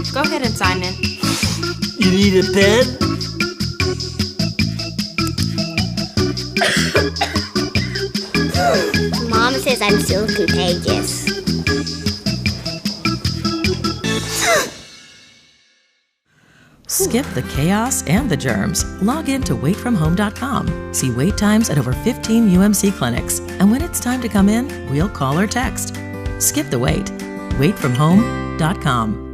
Go ahead and sign in. You need a pen? Mom says I'm so contagious. Skip the chaos and the germs. Log in to waitfromhome.com. See wait times at over 15 UMC clinics. And when it's time to come in, we'll call or text. Skip the wait. Waitfromhome.com.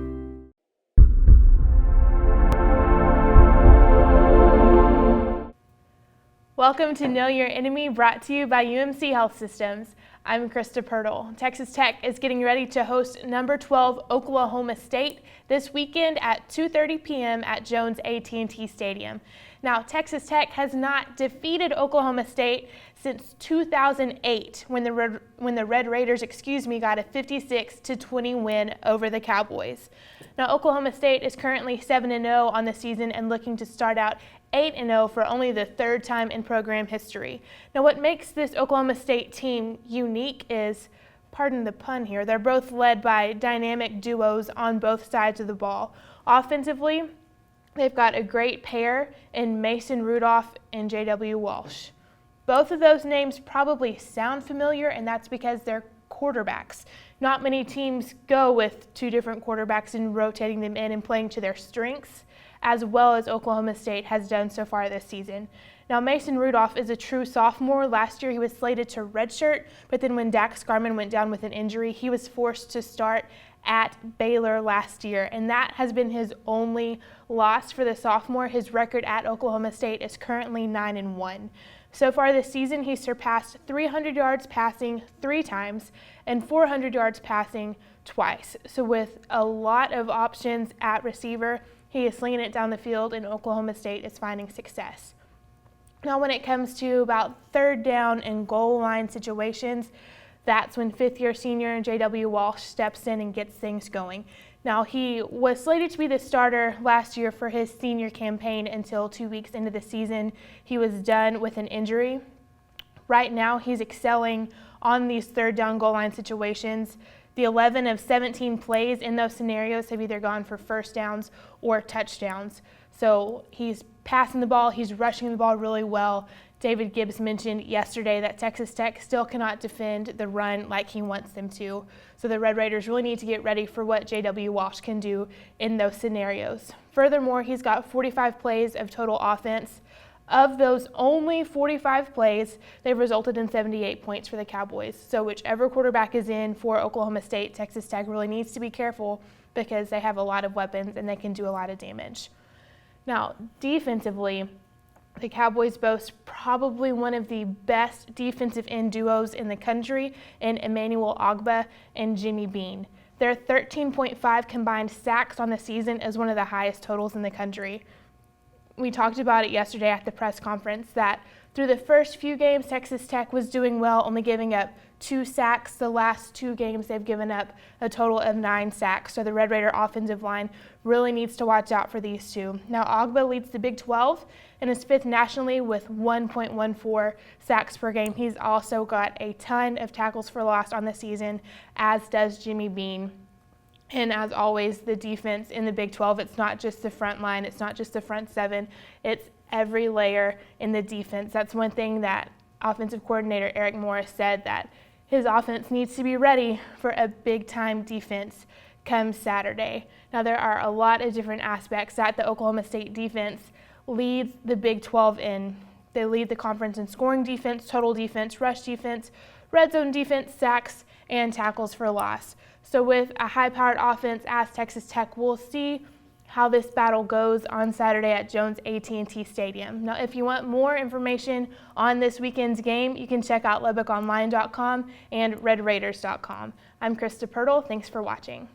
Welcome to Know Your Enemy, brought to you by UMC Health Systems. I'm Krista Pirtle. Texas Tech is getting ready to host number 12 Oklahoma State this weekend at 2:30 p.m. at Jones AT&T Stadium. Now, Texas Tech has not defeated Oklahoma State since 2008 when the Red Raiders, got a 56-20 win over the Cowboys. Now, Oklahoma State is currently 7-0 on the season and looking to start out 8-0 for only the third time in program history. Now, what makes this Oklahoma State team unique is, pardon the pun here, they're both led by dynamic duos on both sides of the ball. Offensively, they've got a great pair in Mason Rudolph and J.W. Walsh. Both of those names probably sound familiar, and that's because they're quarterbacks. Not many teams go with two different quarterbacks and rotating them in and playing to their strengths, as well as Oklahoma State has done so far this season. Now, Mason Rudolph is a true sophomore. Last year he was slated to redshirt, but then when Dax Garman went down with an injury, he was forced to start at Baylor last year, and that has been his only loss for the sophomore. His record at Oklahoma State is currently 9-1. So far this season, he's surpassed 300 yards passing 3 times and 400 yards passing twice. So with a lot of options at receiver, he is slinging it down the field, and Oklahoma State is finding success. Now, when it comes to about third down and goal line situations, that's when fifth-year senior J.W. Walsh steps in and gets things going. Now, he was slated to be the starter last year for his senior campaign until 2 weeks into the season. He was done with an injury. Right now, he's excelling on these third down goal line situations. The 11 of 17 plays in those scenarios have either gone for first downs or touchdowns. So he's passing the ball, he's rushing the ball really well. David Gibbs mentioned yesterday that Texas Tech still cannot defend the run like he wants them to. So the Red Raiders really need to get ready for what J.W. Walsh can do in those scenarios. Furthermore, he's got 45 plays of total offense. Of those only 45 plays, they've resulted in 78 points for the Cowboys. So whichever quarterback is in for Oklahoma State, Texas Tech really needs to be careful because they have a lot of weapons and they can do a lot of damage. Now, defensively, the Cowboys boast probably one of the best defensive end duos in the country in Emmanuel Ogbah and Jimmy Bean. Their 13.5 combined sacks on the season is one of the highest totals in the country. We talked about it yesterday at the press conference that through the first few games, Texas Tech was doing well, only giving up 2 sacks. The last 2 games, they've given up a total of 9 sacks. So the Red Raider offensive line really needs to watch out for these two. Now, Ogbah leads the Big 12 and is 5th nationally with 1.14 sacks per game. He's also got a ton of tackles for loss on the season, as does Jimmy Bean. And as always, the defense in the Big 12, it's not just the front line, it's not just the front 7, it's every layer in the defense. That's one thing that offensive coordinator Eric Morris said, that his offense needs to be ready for a big-time defense come Saturday. Now, there are a lot of different aspects that the Oklahoma State defense leads the Big 12 in. They lead the conference in scoring defense, total defense, rush defense, red zone defense, sacks, and tackles for loss. So with a high-powered offense as Texas Tech, we'll see how this battle goes on Saturday at Jones AT&T Stadium. Now, if you want more information on this weekend's game, you can check out LubbockOnline.com and RedRaiders.com. I'm Krista Pirtle. Thanks for watching.